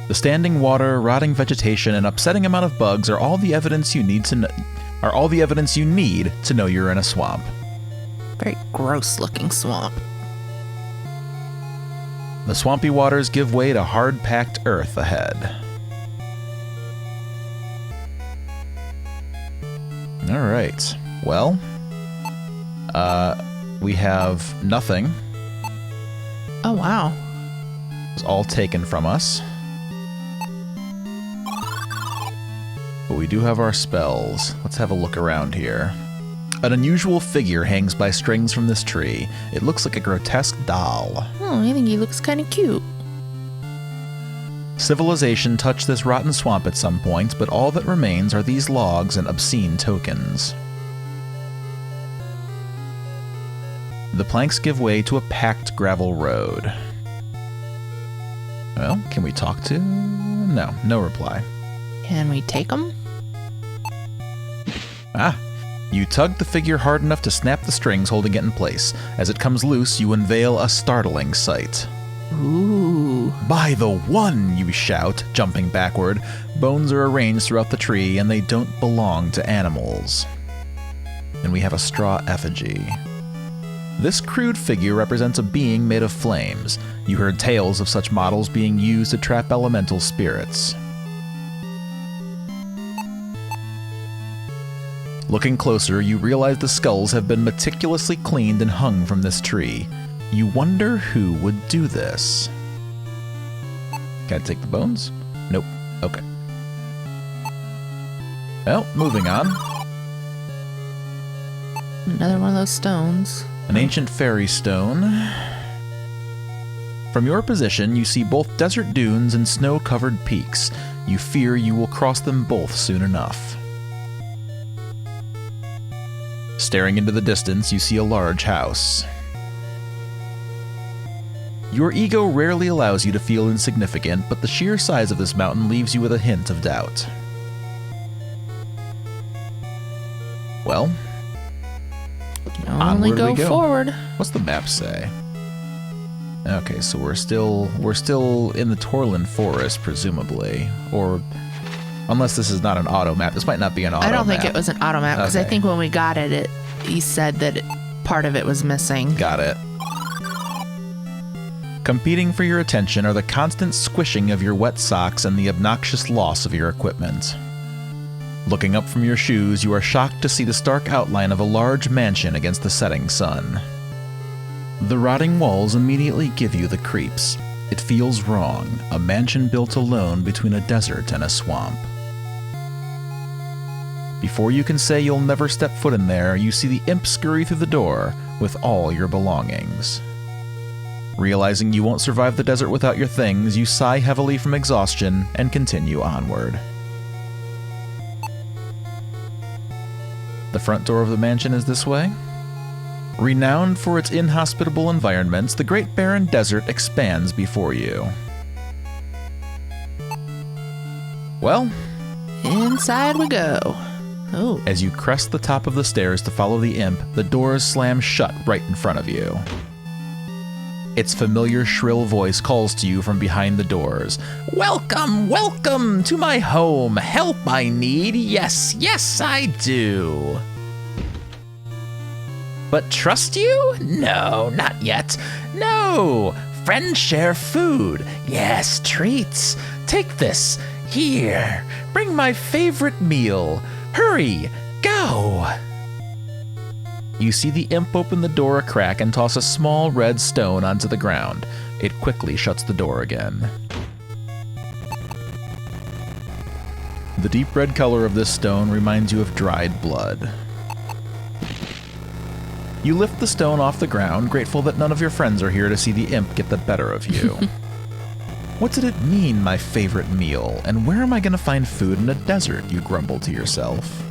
The standing water, rotting vegetation, and upsetting amount of bugs are all the evidence you need to know you're in a swamp. Very gross-looking swamp. The swampy waters give way to hard-packed earth ahead. All right. Well, we have nothing. Oh, wow. It's all taken from us. But we do have our spells. Let's have a look around here. An unusual figure hangs by strings from this tree. It looks like a grotesque doll. Oh, I think he looks kind of cute. Civilization touched this rotten swamp at some point, but all that remains are these logs and obscene tokens. The planks give way to a packed gravel road. Well, can we talk to? No, no reply. Can we take him? Ah, you tug the figure hard enough to snap the strings holding it in place. As it comes loose, you unveil a startling sight. Ooh. By the one, you shout, jumping backward. Bones are arranged throughout the tree, and they don't belong to animals. And we have a straw effigy. This crude figure represents a being made of flames. You heard tales of such models being used to trap elemental spirits. Looking closer, you realize the skulls have been meticulously cleaned and hung from this tree. You wonder who would do this. Can I take the bones? Nope. Okay. Well, moving on. Another one of those stones. An ancient fairy stone. From your position, you see both desert dunes and snow-covered peaks. You fear you will cross them both soon enough. Staring into the distance, you see a large house. Your ego rarely allows you to feel insignificant, but the sheer size of this mountain leaves you with a hint of doubt. Well, Only go forward. What's the map say? Okay, so we're still in the Torlin Forest, presumably, or unless this is not an auto map. This might not be an auto map. I don't think it was an auto map because I think when we got it, he said that part of it was missing. Got it. Competing for your attention are the constant squishing of your wet socks and the obnoxious loss of your equipment. Looking up from your shoes, you are shocked to see the stark outline of a large mansion against the setting sun. The rotting walls immediately give you the creeps. It feels wrong, a mansion built alone between a desert and a swamp. Before you can say you'll never step foot in there, you see the imp scurry through the door with all your belongings. Realizing you won't survive the desert without your things, you sigh heavily from exhaustion and continue onward. The front door of the mansion is this way. Renowned for its inhospitable environments, the Great Barren Desert expands before you. Well, inside we go. Oh. As you crest the top of the stairs to follow the imp, the doors slam shut right in front of you. Its familiar shrill voice calls to you from behind the doors. Welcome, welcome to my home. Help I need. Yes, yes, I do. But trust you? No, not yet. No. Friends share food. Yes, treats. Take this. Here. Bring my favorite meal. Hurry. Go. You see the imp open the door a crack and toss a small red stone onto the ground. It quickly shuts the door again. The deep red color of this stone reminds you of dried blood. You lift the stone off the ground, grateful that none of your friends are here to see the imp get the better of you. What did it mean, my favorite meal? And where am I going to find food in a desert, you grumble to yourself.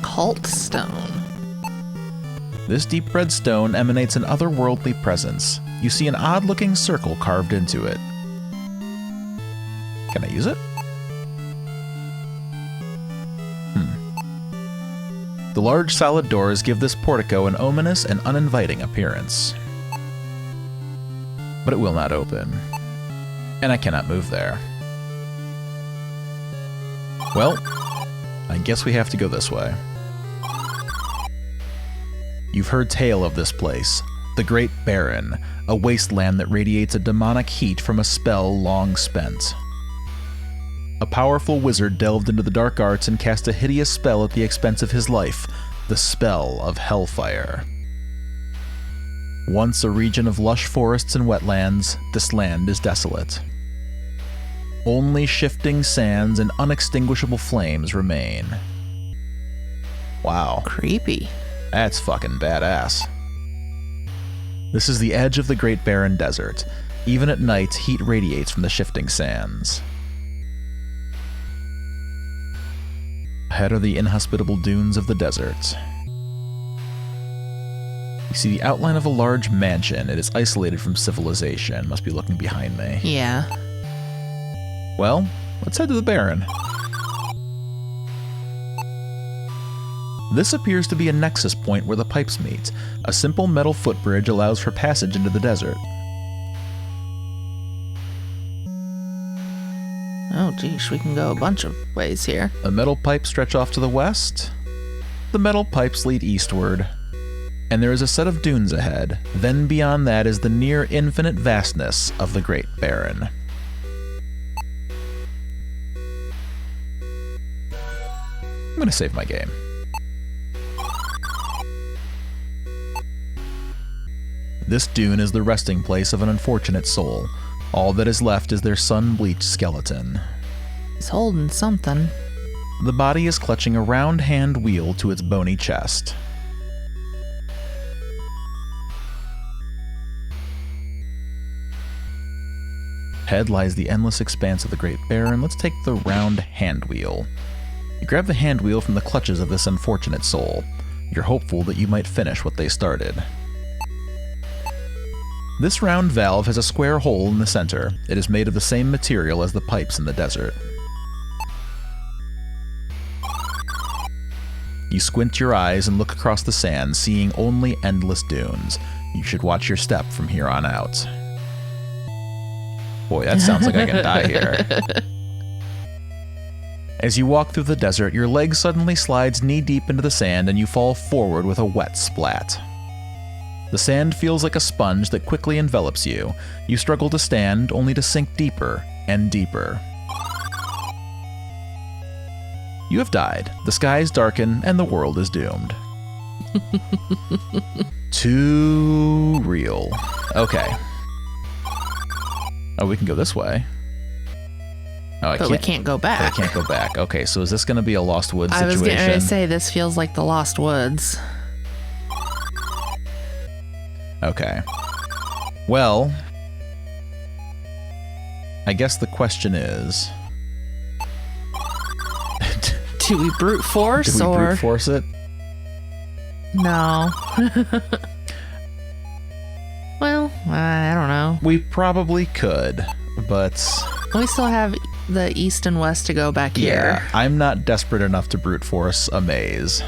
Cult stone. This deep red stone emanates an otherworldly presence. You see an odd-looking circle carved into it. Can I use it? The large solid doors give this portico an ominous and uninviting appearance. But it will not open. And I cannot move there. Well, I guess we have to go this way. You've heard tale of this place, the Great Barren, a wasteland that radiates a demonic heat from a spell long spent. A powerful wizard delved into the dark arts and cast a hideous spell at the expense of his life, the spell of Hellfire. Once a region of lush forests and wetlands, this land is desolate. Only shifting sands and unextinguishable flames remain. Wow. Creepy. That's fucking badass. This is the edge of the Great Barren Desert. Even at night, heat radiates from the shifting sands. Ahead are the inhospitable dunes of the desert. You see the outline of a large mansion. It is isolated from civilization. Must be looking behind me. Yeah. Well, let's head to the Barren. This appears to be a nexus point where the pipes meet. A simple metal footbridge allows for passage into the desert. Oh, geez, we can go a bunch of ways here. The metal pipes stretch off to the west. The metal pipes lead eastward. And there is a set of dunes ahead. Then beyond that is the near infinite vastness of the Great Barren. I'm gonna save my game. This dune is the resting place of an unfortunate soul. All that is left is their sun-bleached skeleton. He's holding something. The body is clutching a round hand wheel to its bony chest. Ahead lies the endless expanse of the Great Barren. Let's take the round hand wheel. You grab the hand wheel from the clutches of this unfortunate soul. You're hopeful that you might finish what they started. This round valve has a square hole in the center. It is made of the same material as the pipes in the desert. You squint your eyes and look across the sand, seeing only endless dunes. You should watch your step from here on out. Boy, that sounds like I can die here. As you walk through the desert, your leg suddenly slides knee-deep into the sand and you fall forward with a wet splat. The sand feels like a sponge that quickly envelops you. You struggle to stand, only to sink deeper and deeper. You have died. The skies darken, and the world is doomed. Too real. Okay. Oh, we can go this way. Oh, But we can't go back. I can't go back. Okay, so is this going to be a Lost Woods situation? I was getting ready to say this feels like the Lost Woods. Okay. Well, I guess the question is... Do we brute force do we brute force it? No. Well, I don't know. We probably could, but... We still have the east and west to go back here. Yeah, I'm not desperate enough to brute force a maze.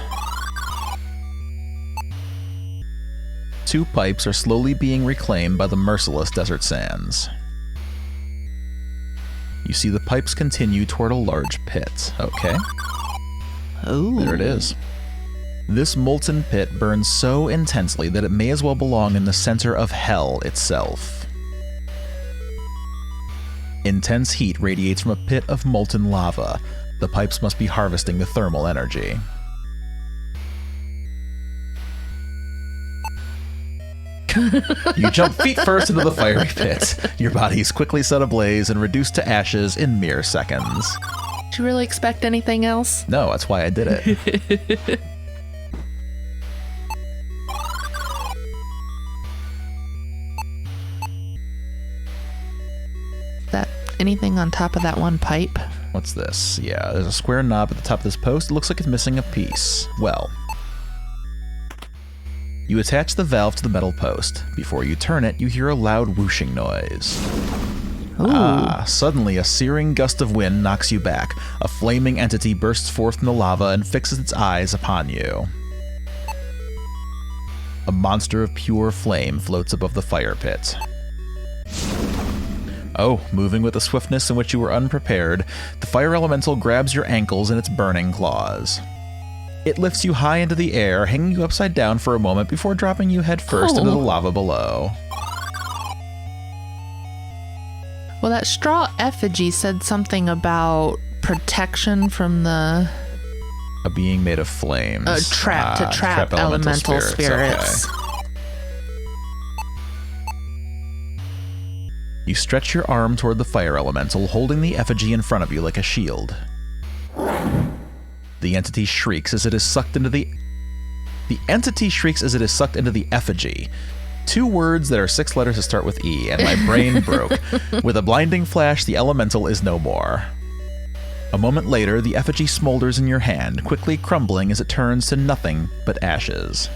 Two pipes are slowly being reclaimed by the merciless desert sands. You see the pipes continue toward a large pit. Okay. Oh. There it is. This molten pit burns so intensely that it may as well belong in the center of hell itself. Intense heat radiates from a pit of molten lava. The pipes must be harvesting the thermal energy. You jump feet first into the fiery pit. Your body is quickly set ablaze and reduced to ashes in mere seconds. Did you really expect anything else? No, that's why I did it. That anything on top of that one pipe? What's this? Yeah, there's a square knob at the top of this post. It looks like it's missing a piece. Well, you attach the valve to the metal post. Before you turn it, you hear a loud whooshing noise. Ooh. Suddenly a searing gust of wind knocks you back. A flaming entity bursts forth from the lava and fixes its eyes upon you. A monster of pure flame floats above the fire pit. Oh, moving with a swiftness in which you were unprepared, the fire elemental grabs your ankles in its burning claws. It lifts you high into the air, hanging you upside down for a moment before dropping you headfirst into the lava below. Well, that straw effigy said something about protection from the... A being made of flames. To trap elemental spirits. Okay. You stretch your arm toward the fire elemental, holding the effigy in front of you like a shield. The entity shrieks as it is sucked into the effigy. 2 words that are 6 letters that start with E, and my brain broke. With a blinding flash, the elemental is no more. A moment later, the effigy smolders in your hand, quickly crumbling as it turns to nothing but ashes.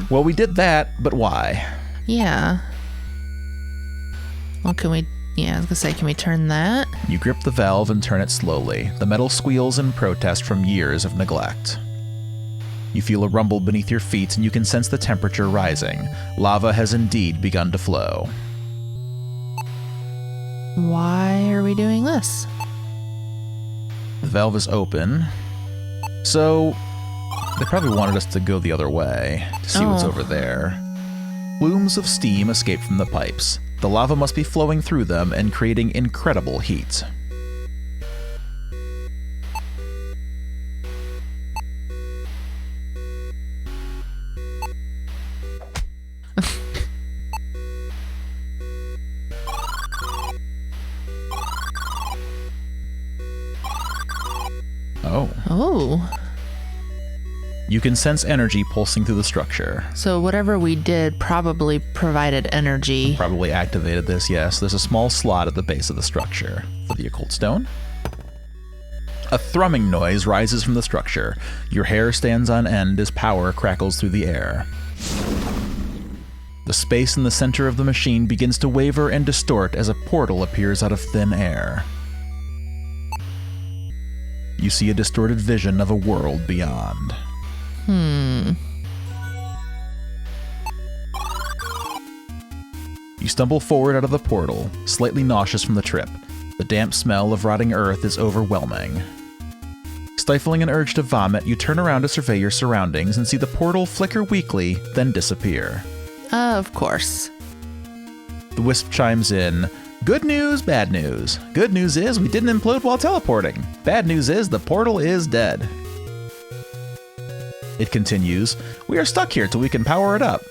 Well, we did that, but why? Yeah. Well, I was gonna say, can we turn that? You grip the valve and turn it slowly. The metal squeals in protest from years of neglect. You feel a rumble beneath your feet and you can sense the temperature rising. Lava has indeed begun to flow. Why are we doing this? The valve is open. So, they probably wanted us to go the other way to see what's over there. Plumes of steam escape from the pipes. The lava must be flowing through them and creating incredible heat. Oh. You can sense energy pulsing through the structure. So whatever we did probably provided energy. Probably activated this, yes. There's a small slot at the base of the structure for the occult stone. A thrumming noise rises from the structure. Your hair stands on end as power crackles through the air. The space in the center of the machine begins to waver and distort as a portal appears out of thin air. You see a distorted vision of a world beyond. You stumble forward out of the portal, slightly nauseous from the trip. The damp smell of rotting earth is overwhelming. Stifling an urge to vomit, you turn around to survey your surroundings and see the portal flicker weakly, then disappear. Of course. The wisp chimes in. Good news, bad news. Good news is we didn't implode while teleporting. Bad news is the portal is dead. It continues. We are stuck here till we can power it up.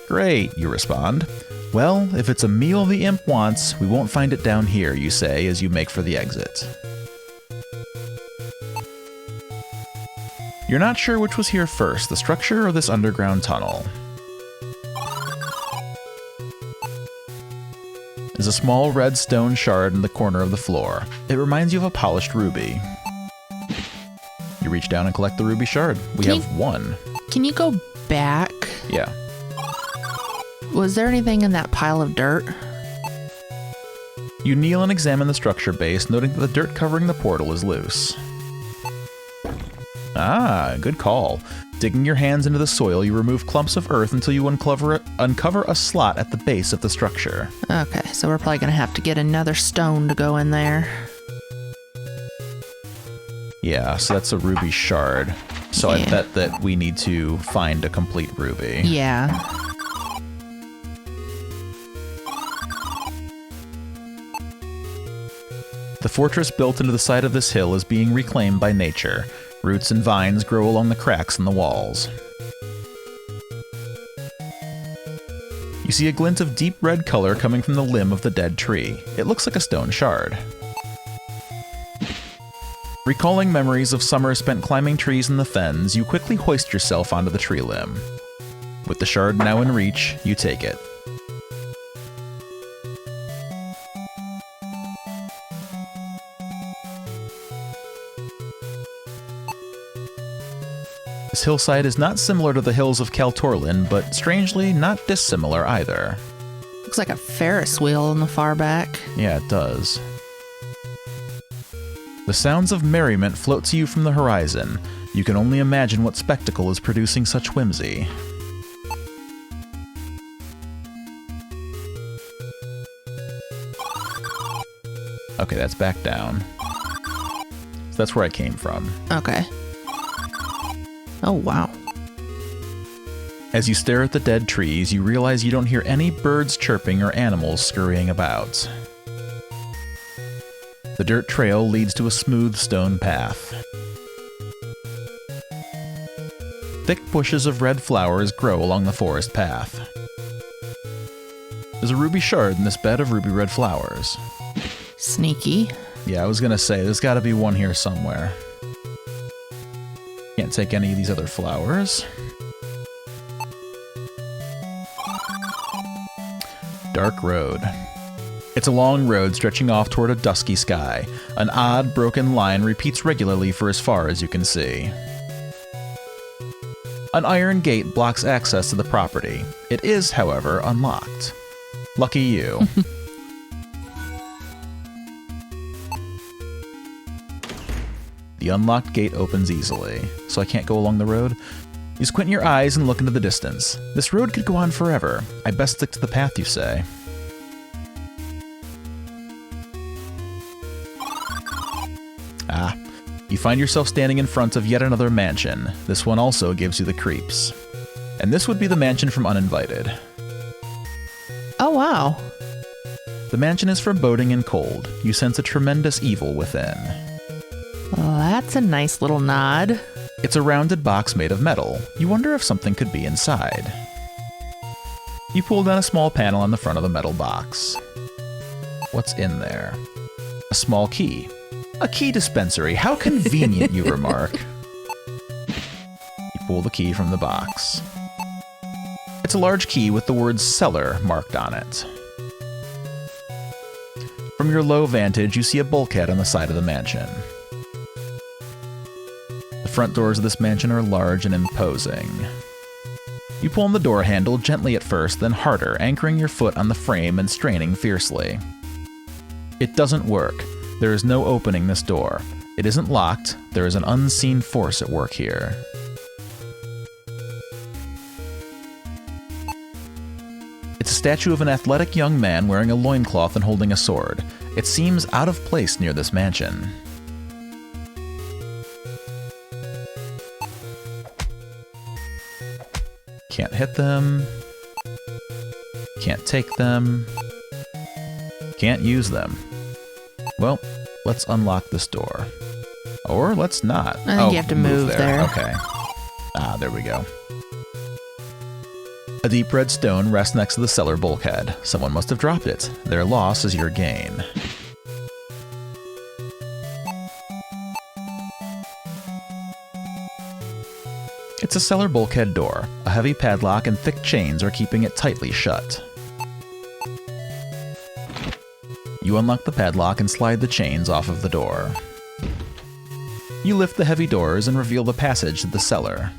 Great, you respond. Well, if it's a meal the imp wants, we won't find it down here, you say as you make for the exit. You're not sure which was here first, the structure or this underground tunnel. There's a small red stone shard in the corner of the floor. It reminds you of a polished ruby. You reach down and collect the ruby shard. We have 1. Can you go back? Yeah. Was there anything in that pile of dirt? You kneel and examine the structure base, noting that the dirt covering the portal is loose. Ah, good call. Digging your hands into the soil, you remove clumps of earth until you uncover a slot at the base of the structure. Okay, so we're probably going to have to get another stone to go in there. Yeah, so that's a ruby shard. So I bet that we need to find a complete ruby. Yeah. The fortress built into the side of this hill is being reclaimed by nature. Roots and vines grow along the cracks in the walls. You see a glint of deep red color coming from the limb of the dead tree. It looks like a stone shard. Recalling memories of summers spent climbing trees in the fens, you quickly hoist yourself onto the tree limb. With the shard now in reach, you take it. This hillside is not similar to the hills of Kaltorlin, but strangely not dissimilar either. Looks like a Ferris wheel in the far back. Yeah, it does. The sounds of merriment float to you from the horizon. You can only imagine what spectacle is producing such whimsy. Okay, that's back down. So that's where I came from. Okay. Oh, wow. As you stare at the dead trees, you realize you don't hear any birds chirping or animals scurrying about. The dirt trail leads to a smooth stone path. Thick bushes of red flowers grow along the forest path. There's a ruby shard in this bed of ruby red flowers. Sneaky. Yeah, I was gonna say, there's gotta be one here somewhere. Can't take any of these other flowers. Dark road. It's a long road stretching off toward a dusky sky. An odd, broken line repeats regularly for as far as you can see. An iron gate blocks access to the property. It is, however, unlocked. Lucky you. The unlocked gate opens easily, so I can't go along the road. You squint your eyes and look into the distance. This road could go on forever. I best stick to the path, you say. Ah, you find yourself standing in front of yet another mansion. This one also gives you the creeps. And this would be the mansion from Uninvited. Oh, wow. The mansion is foreboding and cold. You sense a tremendous evil within. Well, that's a nice little nod. It's a rounded box made of metal. You wonder if something could be inside. You pull down a small panel on the front of the metal box. What's in there? A small key. A key dispensary. How convenient, you remark. You pull the key from the box. It's a large key with the word cellar marked on it. From your low vantage, you see a bulkhead on the side of the mansion. The front doors of this mansion are large and imposing. You pull on the door handle gently at first, then harder, anchoring your foot on the frame and straining fiercely. It doesn't work. There is no opening this door. It isn't locked. There is an unseen force at work here. It's a statue of an athletic young man wearing a loincloth and holding a sword. It seems out of place near this mansion. Can't hit them. Can't take them. Can't use them. Well, let's unlock this door. Or let's not. I think you have to move there. Okay. Ah, there we go. A deep red stone rests next to the cellar bulkhead. Someone must have dropped it. Their loss is your gain. It's a cellar bulkhead door. A heavy padlock and thick chains are keeping it tightly shut. You unlock the padlock and slide the chains off of the door. You lift the heavy doors and reveal the passage to the cellar.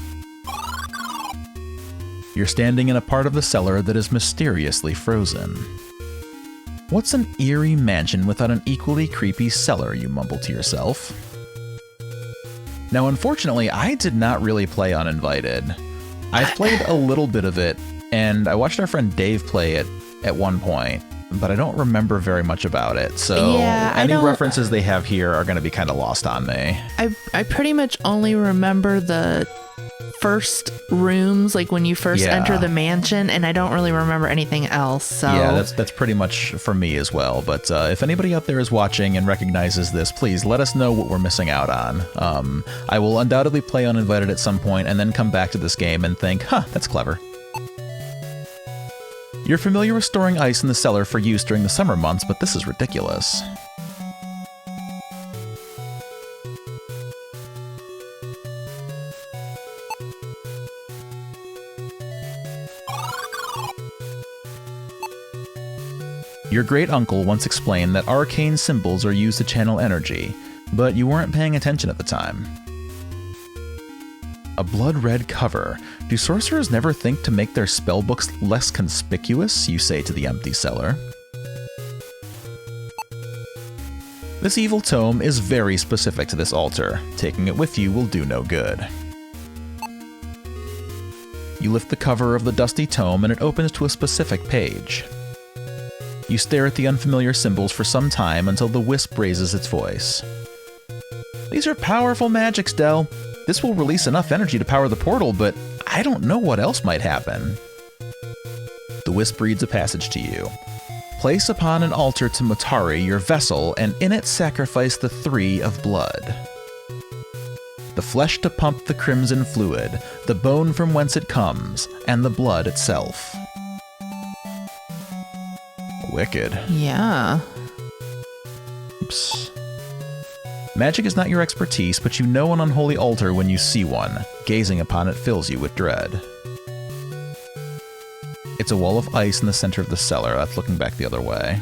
You're standing in a part of the cellar that is mysteriously frozen. What's an eerie mansion without an equally creepy cellar, you mumble to yourself. Now, unfortunately, I did not really play Uninvited. I've played a little bit of it, and I watched our friend Dave play it at one point, but I don't remember very much about it, so Yeah, any references they have here are going to be kind of lost on me. I pretty much only remember the first rooms, like when you first enter the mansion, and I don't really remember anything else. So yeah, that's pretty much for me as well. But if anybody out there is watching and recognizes this, please let us know what we're missing out on. I will undoubtedly play Uninvited at some point and then come back to this game and think, huh, that's clever. You're familiar with storing ice in the cellar for use during the summer months, but this is ridiculous. Your great-uncle once explained that arcane symbols are used to channel energy, but you weren't paying attention at the time. A blood-red cover. Do sorcerers never think to make their spellbooks less conspicuous, you say to the empty cellar. This evil tome is very specific to this altar. Taking it with you will do no good. You lift the cover of the dusty tome and it opens to a specific page. You stare at the unfamiliar symbols for some time until the wisp raises its voice. These are powerful magics, Del. This will release enough energy to power the portal, but I don't know what else might happen. The wisp reads a passage to you. Place upon an altar to Matari your vessel, and in it sacrifice the 3 of blood. The flesh to pump the crimson fluid, the bone from whence it comes, and the blood itself. Wicked. Yeah. Oops. Magic is not your expertise, but you know an unholy altar when you see one. Gazing upon it fills you with dread. It's a wall of ice in the center of the cellar. That's looking back the other way.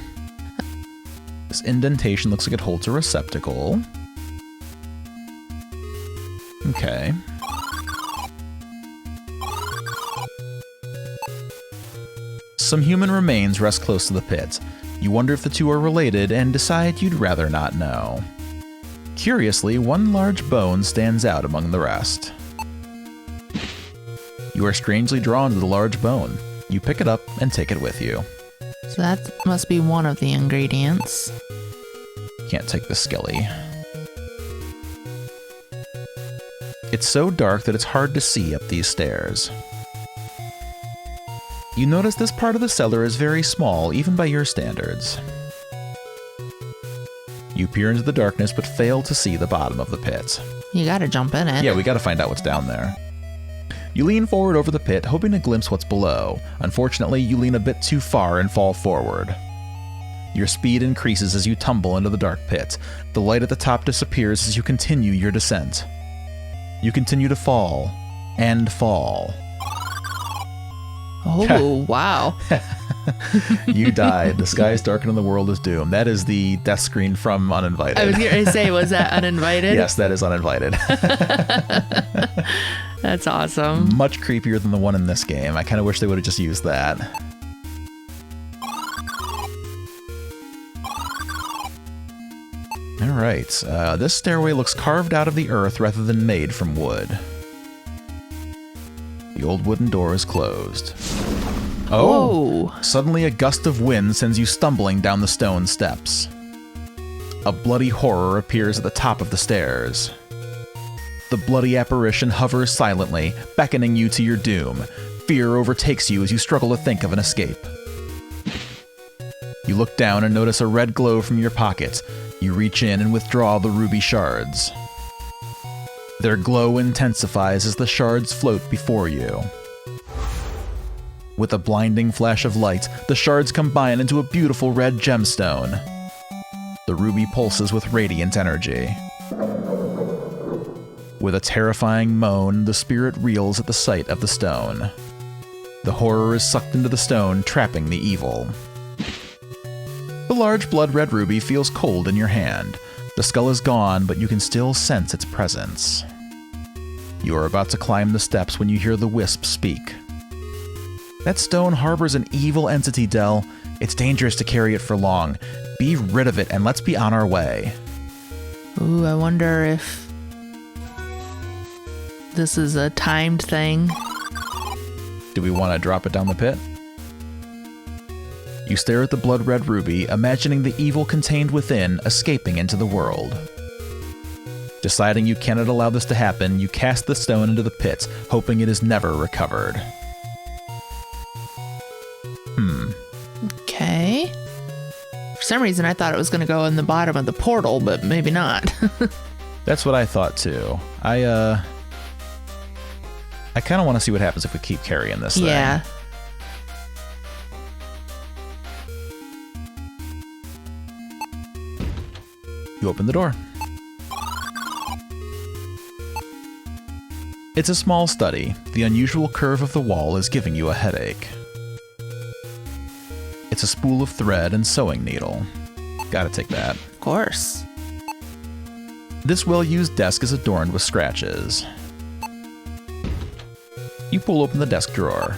This indentation looks like it holds a receptacle. Okay. Some human remains rest close to the pit. You wonder if the two are related and decide you'd rather not know. Curiously, one large bone stands out among the rest. You are strangely drawn to the large bone. You pick it up and take it with you. So that must be one of the ingredients. Can't take the skelly. It's so dark that it's hard to see up these stairs. You notice this part of the cellar is very small, even by your standards. You peer into the darkness but fail to see the bottom of the pit. You gotta jump in it. Yeah, we gotta find out what's down there. You lean forward over the pit, hoping to glimpse what's below. Unfortunately, you lean a bit too far and fall forward. Your speed increases as you tumble into the dark pit. The light at the top disappears as you continue your descent. You continue to fall, and fall. Oh, wow. You died. The sky is darkened and the world is doomed. That is the death screen from Uninvited. I was going to say, was that Uninvited? Yes, that is Uninvited. That's awesome. Much creepier than the one in this game. I kind of wish they would have just used that. Alright, this stairway looks carved out of the earth rather than made from wood. The old wooden door is closed. Oh! Whoa. Suddenly a gust of wind sends you stumbling down the stone steps. A bloody horror appears at the top of the stairs. The bloody apparition hovers silently, beckoning you to your doom. Fear overtakes you as you struggle to think of an escape. You look down and notice a red glow from your pocket. You reach in and withdraw the ruby shards. Their glow intensifies as the shards float before you. With a blinding flash of light, the shards combine into a beautiful red gemstone. The ruby pulses with radiant energy. With a terrifying moan, the spirit reels at the sight of the stone. The horror is sucked into the stone, trapping the evil. The large blood-red ruby feels cold in your hand. The skull is gone, but you can still sense its presence. You are about to climb the steps when you hear the wisp speak. That stone harbors an evil entity, Del. It's dangerous to carry it for long. Be rid of it, and let's be on our way. Ooh, I wonder if this is a timed thing. Do we want to drop it down the pit? You stare at the blood-red ruby, imagining the evil contained within escaping into the world. Deciding you cannot allow this to happen, you cast the stone into the pit, hoping it is never recovered. Okay. For some reason, I thought it was going to go in the bottom of the portal, but maybe not. That's what I thought too. I kind of want to see what happens if we keep carrying this thing. Yeah. You open the door. It's a small study. The unusual curve of the wall is giving you a headache. It's a spool of thread and sewing needle. Gotta take that. Of course. This well-used desk is adorned with scratches. You pull open the desk drawer.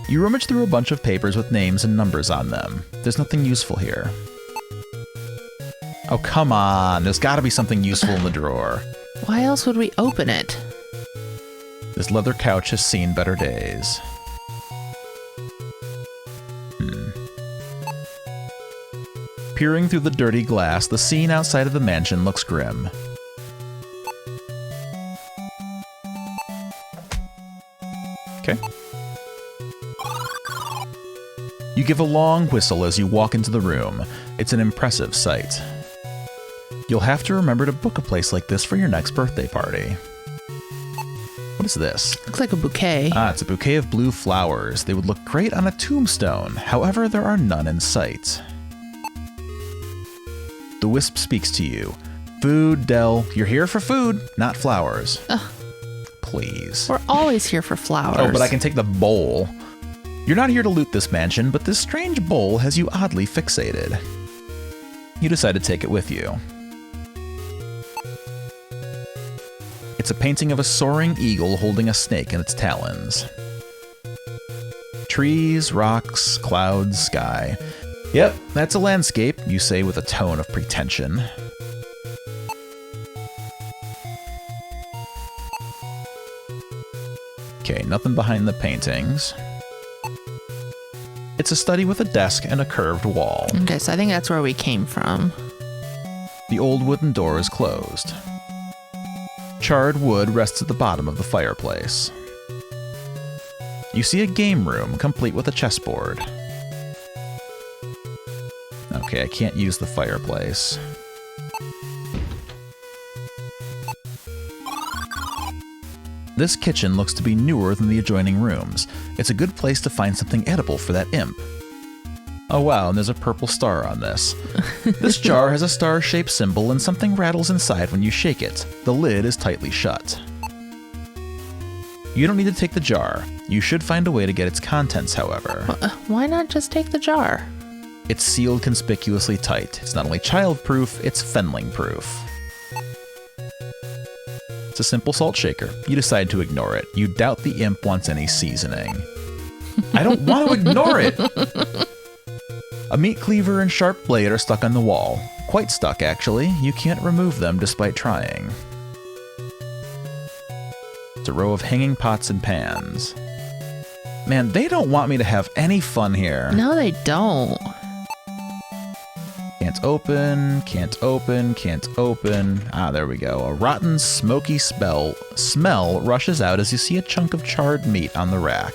You rummage through a bunch of papers with names and numbers on them. There's nothing useful here. Oh, come on. There's gotta be something useful in the drawer. Why else would we open it? This leather couch has seen better days. Peering through the dirty glass, the scene outside of the mansion looks grim. Okay. You give a long whistle as you walk into the room. It's an impressive sight. You'll have to remember to book a place like this for your next birthday party. What is this? Looks like a bouquet. It's a bouquet of blue flowers. They would look great on a tombstone. However, there are none in sight. The wisp speaks to you. Food, Del. You're here for food, not flowers. Ugh. Please. We're always here for flowers. Oh, but I can take the bowl. You're not here to loot this mansion, but this strange bowl has you oddly fixated. You decide to take it with you. It's a painting of a soaring eagle holding a snake in its talons. Trees, rocks, clouds, sky. Yep, that's a landscape, you say with a tone of pretension. Okay, nothing behind the paintings. It's a study with a desk and a curved wall. Okay, so I think that's where we came from. The old wooden door is closed. Charred wood rests at the bottom of the fireplace. You see a game room complete with a chessboard. Okay, I can't use the fireplace. This kitchen looks to be newer than the adjoining rooms. It's a good place to find something edible for that imp. Oh wow, and there's a purple star on this. This jar has a star-shaped symbol and something rattles inside when you shake it. The lid is tightly shut. You don't need to take the jar. You should find a way to get its contents, however. Why not just take the jar? It's sealed conspicuously tight. It's not only child-proof, it's fenling-proof. It's a simple salt shaker. You decide to ignore it. You doubt the imp wants any seasoning. I don't want to ignore it! A meat cleaver and sharp blade are stuck on the wall. Quite stuck, actually. You can't remove them despite trying. It's a row of hanging pots and pans. Man, they don't want me to have any fun here. No, they don't. Can't open, can't open, can't open. Ah, there we go. A rotten, smoky smell rushes out as you see a chunk of charred meat on the rack.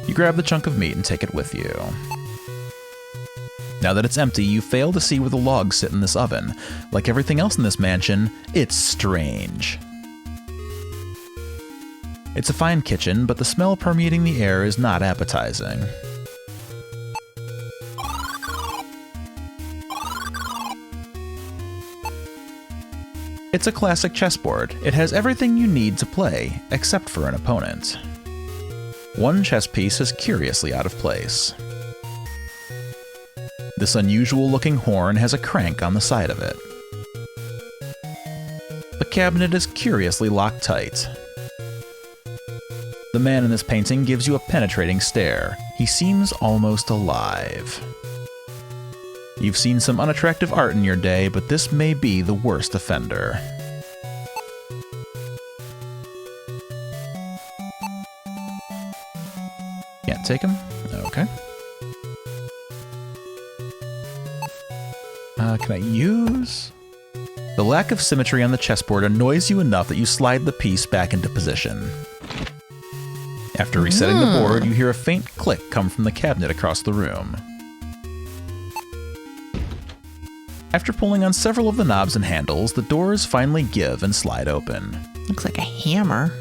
You grab the chunk of meat and take it with you. Now that it's empty, you fail to see where the logs sit in this oven. Like everything else in this mansion, it's strange. It's a fine kitchen, but the smell permeating the air is not appetizing. It's a classic chessboard. It has everything you need to play, except for an opponent. One chess piece is curiously out of place. This unusual-looking horn has a crank on the side of it. The cabinet is curiously locked tight. The man in this painting gives you a penetrating stare. He seems almost alive. You've seen some unattractive art in your day, but this may be the worst offender. Can't take him? Okay. Can I use? The lack of symmetry on the chessboard annoys you enough that you slide the piece back into position. After resetting the board, you hear a faint click come from the cabinet across the room. After pulling on several of the knobs and handles, the doors finally give and slide open. Looks like a hammer.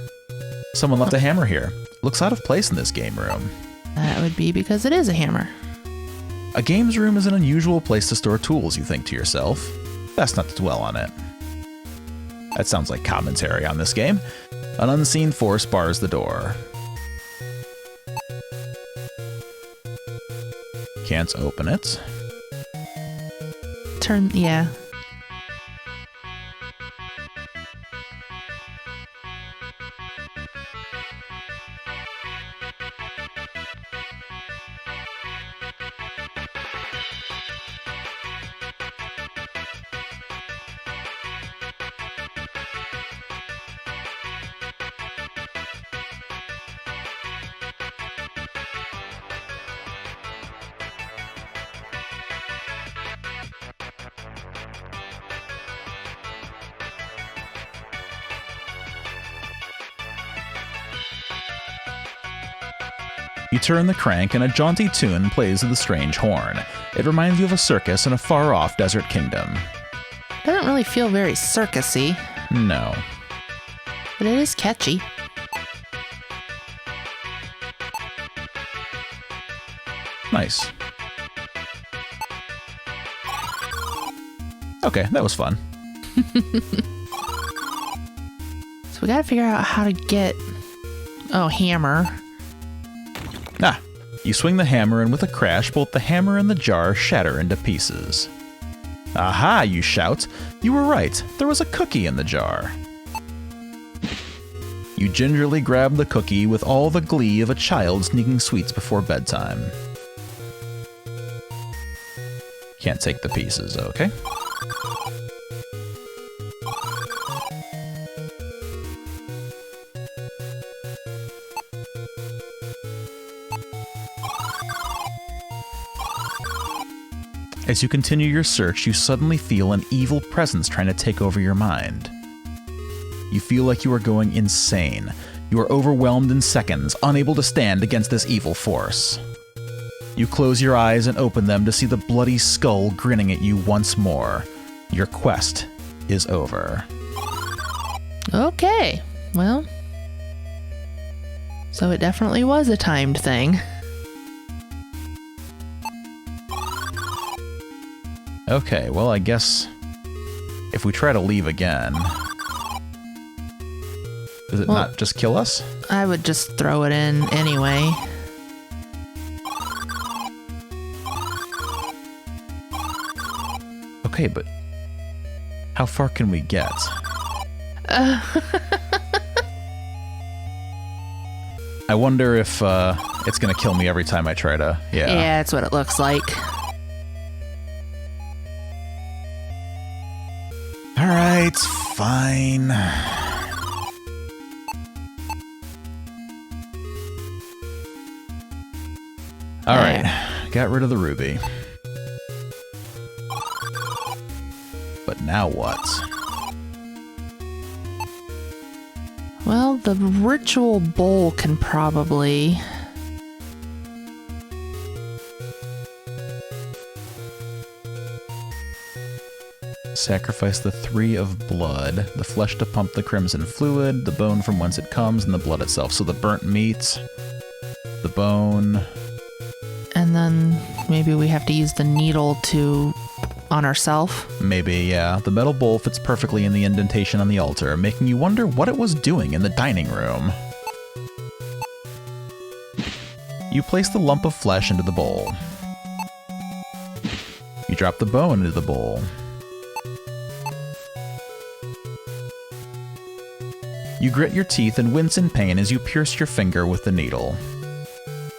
Someone left a hammer here. Looks out of place in this game room. That would be because it is a hammer. A games room is an unusual place to store tools, you think to yourself. Best not to dwell on it. That sounds like commentary on this game. An unseen force bars the door. Can't open it. Yeah. You turn the crank and a jaunty tune plays with a strange horn. It reminds you of a circus in a far-off desert kingdom. Doesn't really feel very circusy. No. But it is catchy. Nice. Okay, that was fun. So we gotta figure out how to get... Oh, hammer. Ah, you swing the hammer and with a crash, both the hammer and the jar shatter into pieces. Aha, you shout. You were right. There was a cookie in the jar. You gingerly grab the cookie with all the glee of a child sneaking sweets before bedtime. Can't take the pieces, okay? As you continue your search, you suddenly feel an evil presence trying to take over your mind. You feel like you are going insane. You are overwhelmed in seconds, unable to stand against this evil force. You close your eyes and open them to see the bloody skull grinning at you once more. Your quest is over. Okay, well. So it definitely was a timed thing. Okay, well, I guess if we try to leave again, does it not just kill us? I would just throw it in anyway. Okay, but how far can we get? I wonder if it's gonna kill me every time I try to, yeah. Yeah, that's what it looks like. Alright, fine. Alright, got rid of the ruby. But now what? Well, the ritual bowl can probably... Sacrifice the 3 of blood, the flesh to pump the crimson fluid, the bone from whence it comes, and the blood itself. So the burnt meat, the bone... And then maybe we have to use the needle on ourself. Maybe, yeah. The metal bowl fits perfectly in the indentation on the altar, making you wonder what it was doing in the dining room. You place the lump of flesh into the bowl. You drop the bone into the bowl. You grit your teeth and wince in pain as you pierce your finger with the needle.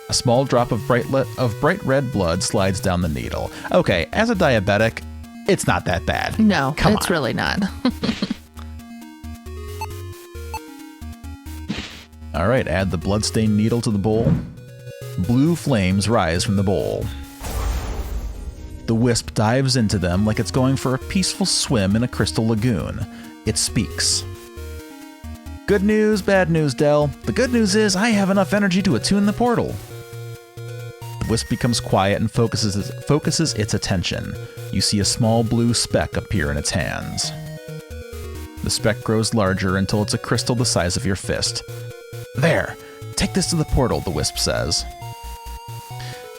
A small drop of bright red blood slides down the needle. Okay, as a diabetic, it's not that bad. No, Come it's on. really not. All right, add the bloodstained needle to the bowl. Blue flames rise from the bowl. The wisp dives into them like it's going for a peaceful swim in a crystal lagoon. It speaks. Good news, bad news, Del. The good news is I have enough energy to attune the portal. The wisp becomes quiet and focuses its attention. You see a small blue speck appear in its hands. The speck grows larger until it's a crystal the size of your fist. There, take this to the portal, the wisp says.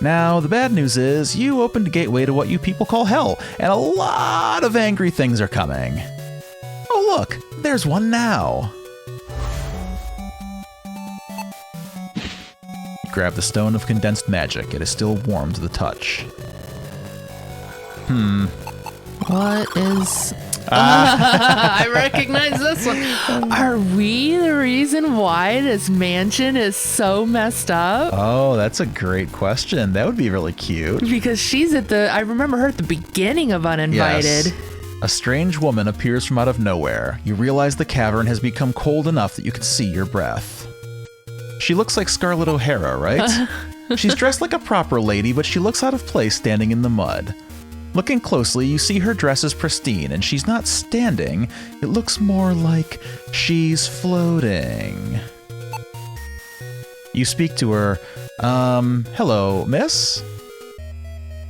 Now, the bad news is you opened a gateway to what you people call hell, and a lot of angry things are coming. Oh look, there's one now. Grab the stone of condensed magic. It is still warm to the touch. What is... I recognize this one. Are we the reason why this mansion is so messed up? Oh, that's a great question. That would be really cute. Because she's I remember her at the beginning of Uninvited. Yes. A strange woman appears from out of nowhere. You realize the cavern has become cold enough that you can see your breath. She looks like Scarlett O'Hara, right? She's dressed like a proper lady, but she looks out of place standing in the mud. Looking closely, you see her dress is pristine, and she's not standing. It looks more like she's floating. You speak to her. Hello, miss?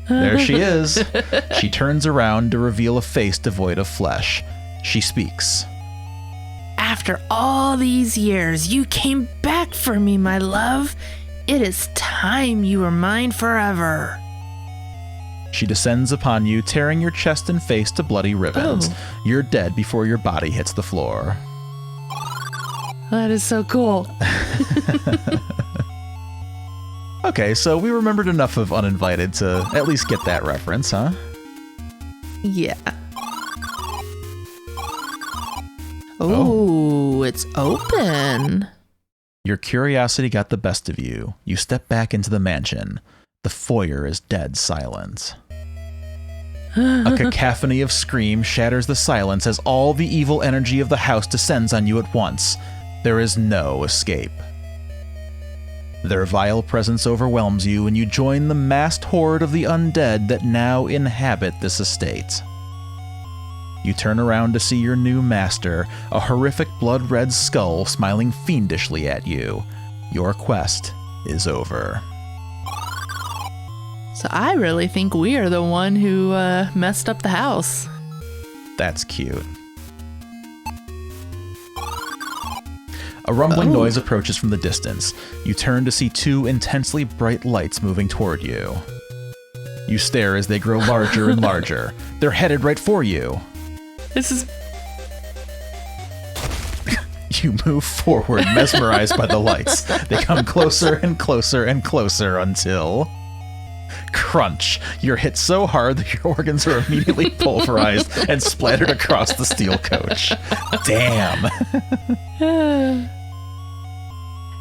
There she is. She turns around to reveal a face devoid of flesh. She speaks. After all these years, you came back for me, my love. It is time you were mine forever. She descends upon you, tearing your chest and face to bloody ribbons. Oh. You're dead before your body hits the floor. That is so cool. Okay, so we remembered enough of Uninvited to at least get that reference, huh? Yeah. Oh, it's open. Your curiosity got the best of you. You step back into the mansion. The foyer is dead silent. A cacophony of screams shatters the silence as all the evil energy of the house descends on you at once. There is no escape. Their vile presence overwhelms you, and you join the massed horde of the undead that now inhabit this estate. You turn around to see your new master, a horrific blood-red skull smiling fiendishly at you. Your quest is over. So I really think we are the one who messed up the house. That's cute. A rumbling noise approaches from the distance. You turn to see two intensely bright lights moving toward you. You stare as they grow larger and larger. They're headed right for you. This is... You move forward, mesmerized by the lights. They come closer and closer and closer until... Crunch! You're hit so hard that your organs are immediately pulverized and splattered across the steel coach. Damn!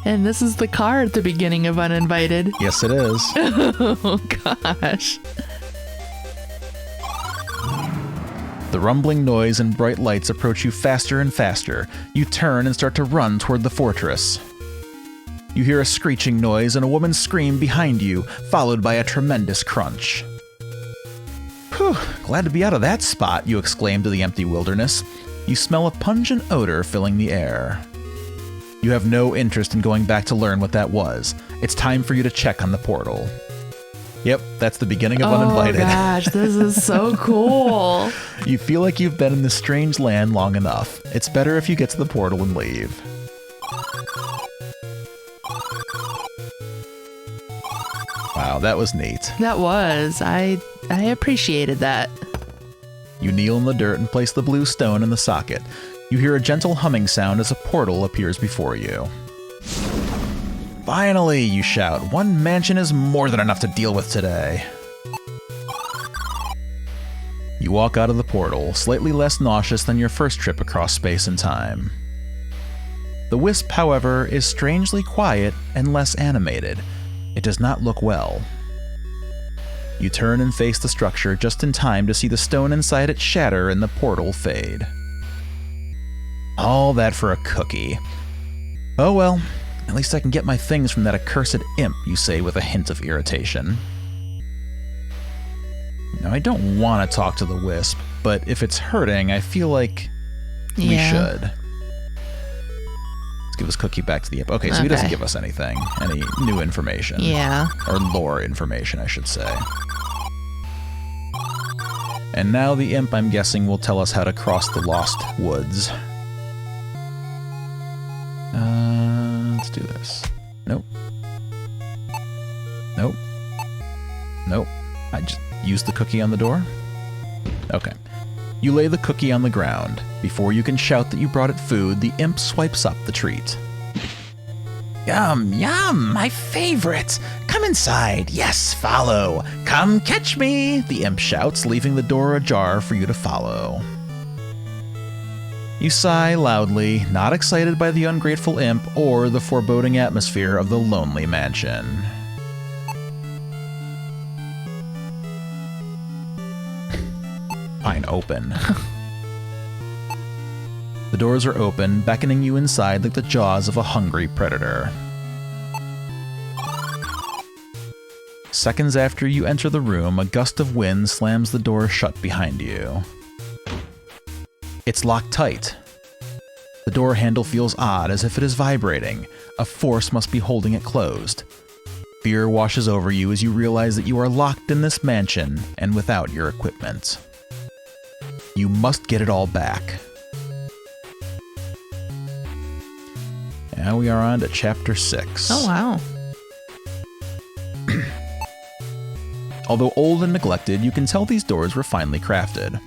And this is the car at the beginning of Uninvited. Yes, it is. Oh, gosh. The rumbling noise and bright lights approach you faster and faster. You turn and start to run toward the fortress. You hear a screeching noise and a woman's scream behind you, followed by a tremendous crunch. Whew, glad to be out of that spot, you exclaim to the empty wilderness. You smell a pungent odor filling the air. You have no interest in going back to learn what that was. It's time for you to check on the portal. Yep, that's the beginning of Uninvited. Oh gosh, this is so cool. You feel like you've been in this strange land long enough. It's better if you get to the portal and leave. Wow, that was neat. That was. I appreciated that. You kneel in the dirt and place the blue stone in the socket. You hear a gentle humming sound as a portal appears before you. Finally, you shout. One mansion is more than enough to deal with today. You walk out of the portal, slightly less nauseous than your first trip across space and time. The wisp, however, is strangely quiet and less animated. It does not look well. You turn and face the structure just in time to see the stone inside it shatter and the portal fade. All that for a cookie. Oh well, at least I can get my things from that accursed imp, you say with a hint of irritation. Now, I don't want to talk to the wisp, but if it's hurting, I feel like we should. Let's give this cookie back to the imp. Okay, so he doesn't give us anything, any new information. Yeah. Or lore information, I should say. And now the imp, I'm guessing, will tell us how to cross the Lost Woods. Let's do this. Nope. Nope. Nope. I just used the cookie on the door? Okay. You lay the cookie on the ground. Before you can shout that you brought it food, the imp swipes up the treat. Yum, yum, my favorite. Come inside. Yes, follow. Come catch me, the imp shouts, leaving the door ajar for you to follow. You sigh loudly, not excited by the ungrateful imp or the foreboding atmosphere of the lonely mansion. Fine, open. The doors are open, beckoning you inside like the jaws of a hungry predator. Seconds after you enter the room, a gust of wind slams the door shut behind you. It's locked tight. The door handle feels odd, as if it is vibrating. A force must be holding it closed. Fear washes over you as you realize that you are locked in this mansion and without your equipment. You must get it all back. Now we are on to Chapter 6. Oh, wow. Although old and neglected, you can tell these doors were finely crafted.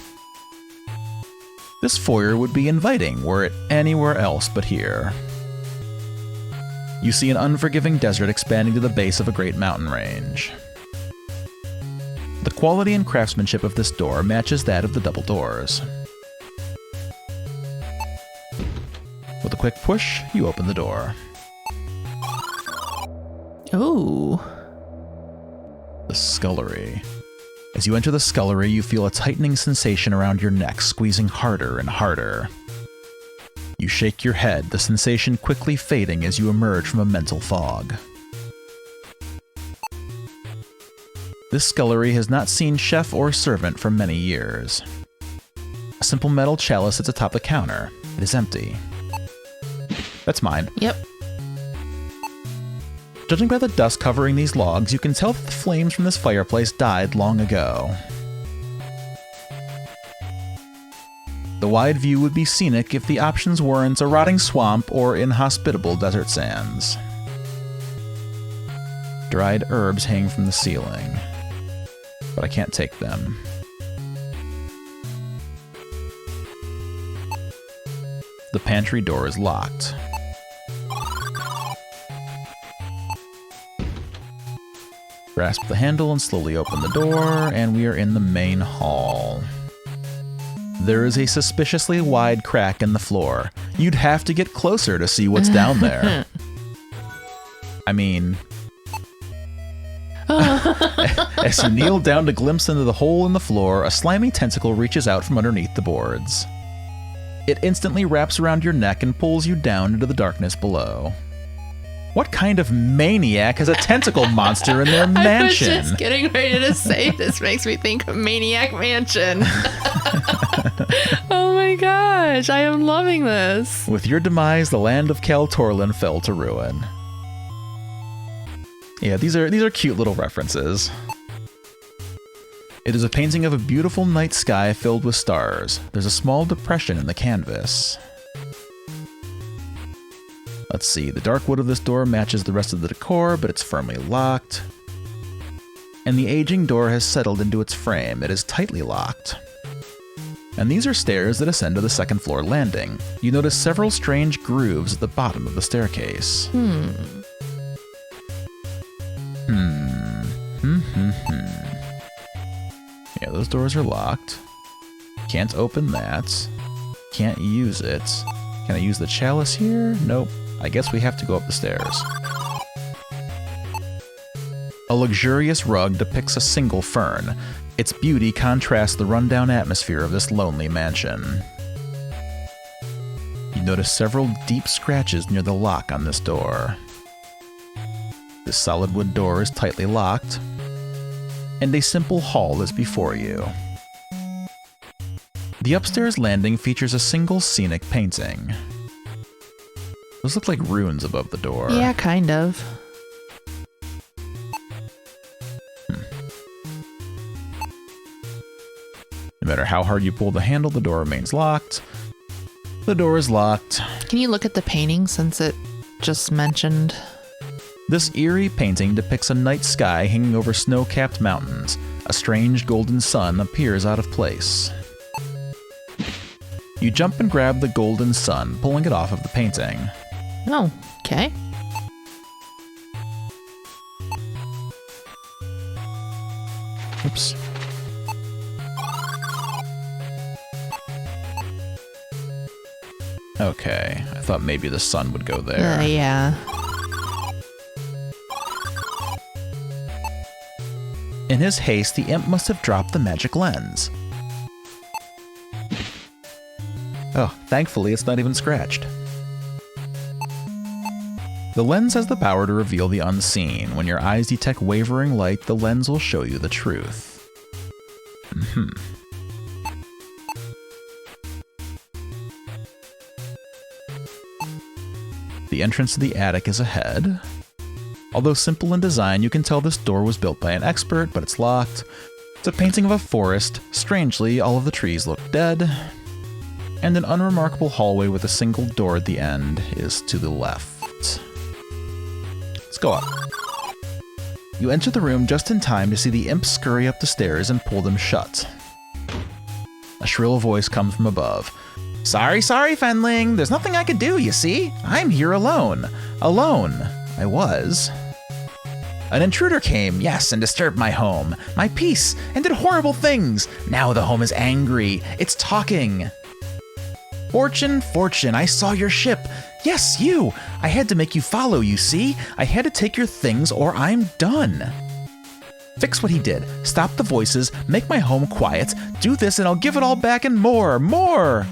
This foyer would be inviting were it anywhere else but here. You see an unforgiving desert expanding to the base of a great mountain range. The quality and craftsmanship of this door matches that of the double doors. With a quick push, you open the door. Ooh. The scullery. As you enter the scullery, you feel a tightening sensation around your neck, squeezing harder and harder. You shake your head, the sensation quickly fading as you emerge from a mental fog. This scullery has not seen chef or servant for many years. A simple metal chalice sits atop the counter. It is empty. That's mine. Yep. Judging by the dust covering these logs, you can tell that the flames from this fireplace died long ago. The wide view would be scenic if the options weren't a rotting swamp or inhospitable desert sands. Dried herbs hang from the ceiling, but I can't take them. The pantry door is locked. Grasp the handle and slowly open the door, and we are in the main hall. There is a suspiciously wide crack in the floor. You'd have to get closer to see what's down there. I mean, as you kneel down to glimpse into the hole in the floor, a slimy tentacle reaches out from underneath the boards. It instantly wraps around your neck and pulls you down into the darkness below. What kind of maniac has a tentacle monster in their mansion? I was just getting ready to say this makes me think of Maniac Mansion. Oh my gosh, I am loving this. With your demise, the land of Cal Torlin fell to ruin. Yeah, these are cute little references. It is a painting of a beautiful night sky filled with stars. There's a small depression in the canvas. Let's see, the dark wood of this door matches the rest of the decor, but it's firmly locked. And the aging door has settled into its frame. It is tightly locked. And these are stairs that ascend to the second floor landing. You notice several strange grooves at the bottom of the staircase. Yeah, those doors are locked. Can't open that. Can't use it. Can I use the chalice here? Nope. I guess we have to go up the stairs. A luxurious rug depicts a single fern. Its beauty contrasts the rundown atmosphere of this lonely mansion. You notice several deep scratches near the lock on this door. This solid wood door is tightly locked, and a simple hall is before you. The upstairs landing features a single scenic painting. Those look like runes above the door. Yeah, kind of. No matter how hard you pull the handle, the door remains locked. The door is locked. Can you look at the painting since it just mentioned? This eerie painting depicts a night sky hanging over snow-capped mountains. A strange golden sun appears out of place. You jump and grab the golden sun, pulling it off of the painting. Oh, okay. Oops. Okay, I thought maybe the sun would go there. Yeah. In his haste, the imp must have dropped the magic lens. Oh, thankfully it's not even scratched. The lens has the power to reveal the unseen. When your eyes detect wavering light, the lens will show you the truth. The entrance to the attic is ahead. Although simple in design, you can tell this door was built by an expert, but it's locked. It's a painting of a forest. Strangely, all of the trees look dead. And an unremarkable hallway with a single door at the end is to the left. Let's go up. You enter the room just in time to see the imp scurry up the stairs and pull them shut. A shrill voice comes from above. Sorry, Fenling. There's nothing I could do, you see? I'm here alone. Alone. I was. An intruder came, yes, and disturbed my home, my peace, and did horrible things. Now the home is angry. It's talking. Fortune, I saw your ship. Yes, you. I had to make you follow, you see? I had to take your things or I'm done. Fix what he did. Stop the voices, make my home quiet, do this and I'll give it all back and more.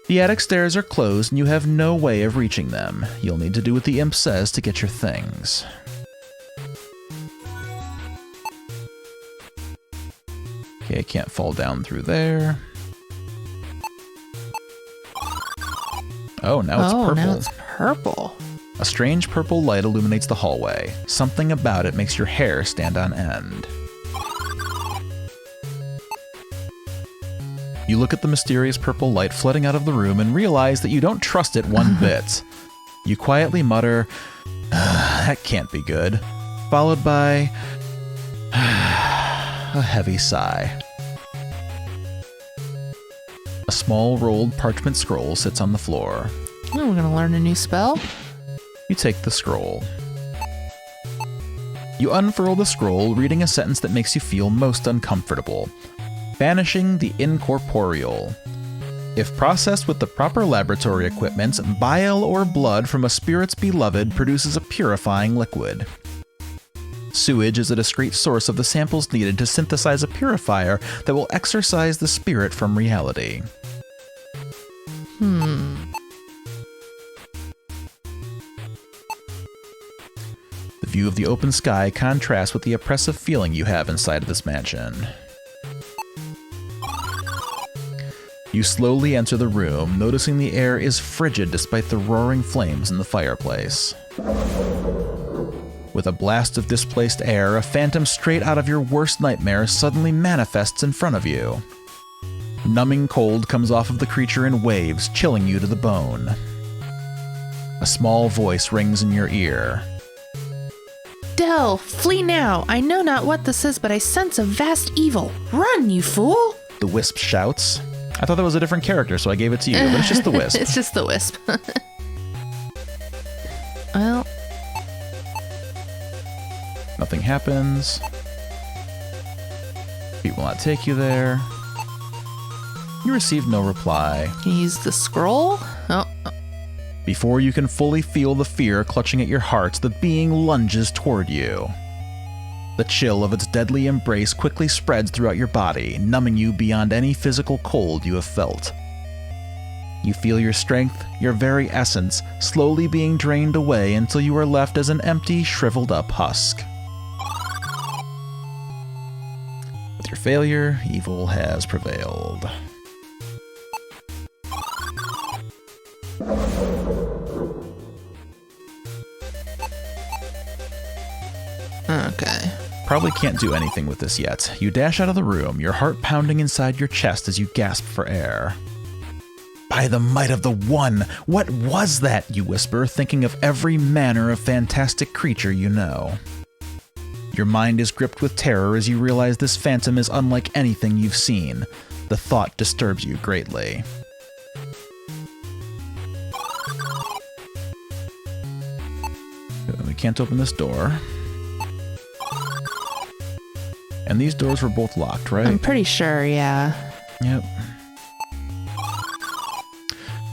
The attic stairs are closed and you have no way of reaching them. You'll need to do what the imp says to get your things. Okay, I can't fall down through there. Oh, now it's purple. Now it's purple. A strange purple light illuminates the hallway. Something about it makes your hair stand on end. You look at the mysterious purple light flooding out of the room and realize that you don't trust it one bit. You quietly mutter, that can't be good, followed by a heavy sigh. A small rolled parchment scroll sits on the floor. Oh, we're gonna learn a new spell. You take the scroll. You unfurl the scroll, reading a sentence that makes you feel most uncomfortable. Banishing the incorporeal. If processed with the proper laboratory equipment, bile or blood from a spirit's beloved produces a purifying liquid. Sewage is a discrete source of the samples needed to synthesize a purifier that will exorcise the spirit from reality. The view of the open sky contrasts with the oppressive feeling you have inside of this mansion. You slowly enter the room, noticing the air is frigid despite the roaring flames in the fireplace. With a blast of displaced air, a phantom straight out of your worst nightmare suddenly manifests in front of you. Numbing cold comes off of the creature in waves, chilling you to the bone. A small voice rings in your ear. Del, flee now. I know not what this is, but I sense a vast evil. Run, you fool! The wisp shouts. I thought that was a different character, so I gave it to you, but it's just the wisp. It's just the wisp. Well... Nothing happens. Feet will not take you there. You receive no reply. Can you use the scroll? Oh. Before you can fully feel the fear clutching at your heart, the being lunges toward you. The chill of its deadly embrace quickly spreads throughout your body, numbing you beyond any physical cold you have felt. You feel your strength, your very essence, slowly being drained away until you are left as an empty, shriveled up husk. With your failure, evil has prevailed. Okay. Probably can't do anything with this yet. You dash out of the room, your heart pounding inside your chest as you gasp for air. By the might of the One, what was that? You whisper, thinking of every manner of fantastic creature you know. Your mind is gripped with terror as you realize this phantom is unlike anything you've seen. The thought disturbs you greatly. We can't open this door. And these doors were both locked, right? I'm pretty sure, yeah. Yep.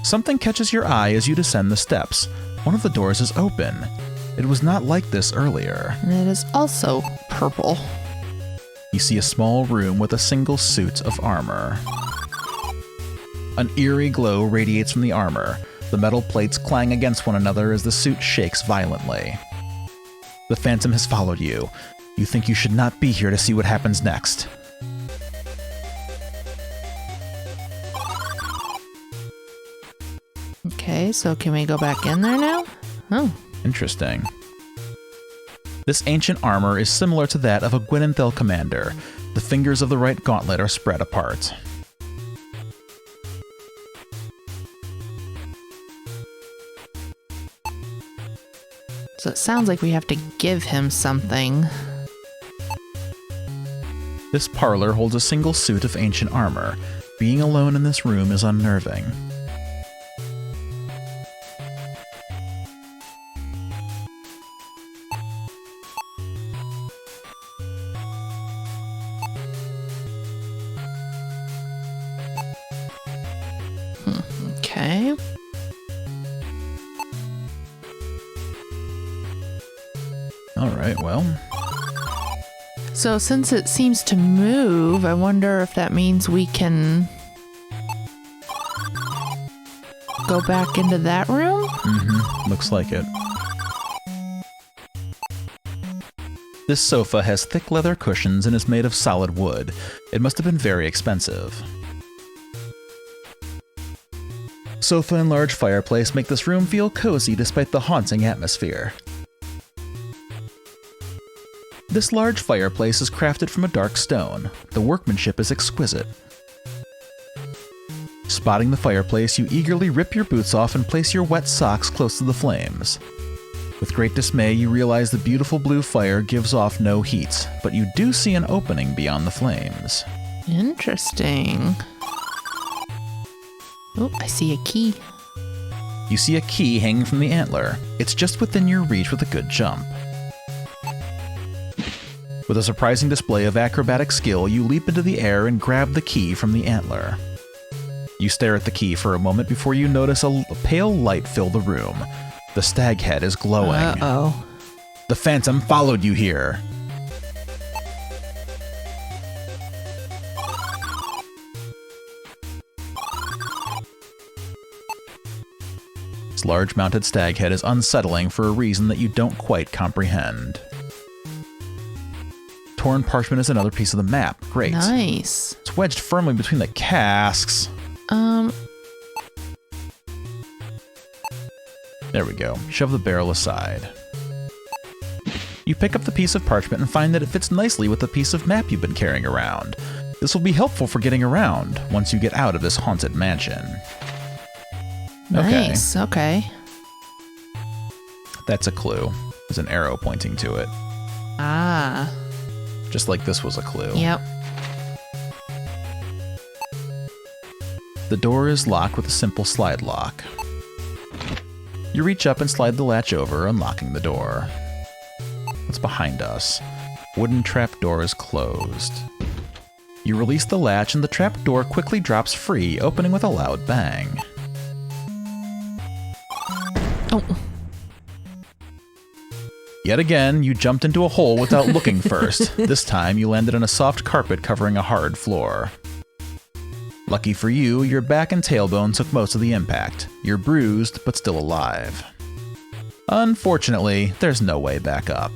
Something catches your eye as you descend the steps. One of the doors is open. It was not like this earlier. And it is also purple. You see a small room with a single suit of armor. An eerie glow radiates from the armor. The metal plates clang against one another as the suit shakes violently. The phantom has followed you. You think you should not be here to see what happens next. Okay, so can we go back in there now? Oh. Interesting. This ancient armor is similar to that of a Gwynenthel commander. The fingers of the right gauntlet are spread apart. So it sounds like we have to give him something. This parlor holds a single suit of ancient armor. Being alone in this room is unnerving. Okay. Alright, well. So since it seems to move, I wonder if that means we can go back into that room? Mm-hmm. Looks like it. This sofa has thick leather cushions and is made of solid wood. It must have been very expensive. Sofa and large fireplace make this room feel cozy despite the haunting atmosphere. This large fireplace is crafted from a dark stone. The workmanship is exquisite. Spotting the fireplace, you eagerly rip your boots off and place your wet socks close to the flames. With great dismay, you realize the beautiful blue fire gives off no heat, but you do see an opening beyond the flames. Interesting. Oh, I see a key. You see a key hanging from the antler. It's just within your reach with a good jump. With a surprising display of acrobatic skill, you leap into the air and grab the key from the antler. You stare at the key for a moment before you notice a pale light fill the room. The stag head is glowing. Uh-oh. The phantom followed you here. This large mounted stag head is unsettling for a reason that you don't quite comprehend. Torn parchment is another piece of the map. Great. Nice. It's wedged firmly between the casks. There we go. Shove the barrel aside. You pick up the piece of parchment and find that it fits nicely with the piece of map you've been carrying around. This will be helpful for getting around once you get out of this haunted mansion. Nice. Okay. That's a clue. There's an arrow pointing to it. Ah. Just like this was a clue. Yep. The door is locked with a simple slide lock. You reach up and slide the latch over, unlocking the door. What's behind us? Wooden trapdoor is closed. You release the latch and the trapdoor quickly drops free, opening with a loud bang. Oh. Yet again, you jumped into a hole without looking first. This time, you landed on a soft carpet covering a hard floor. Lucky for you, your back and tailbone took most of the impact. You're bruised, but still alive. Unfortunately, there's no way back up.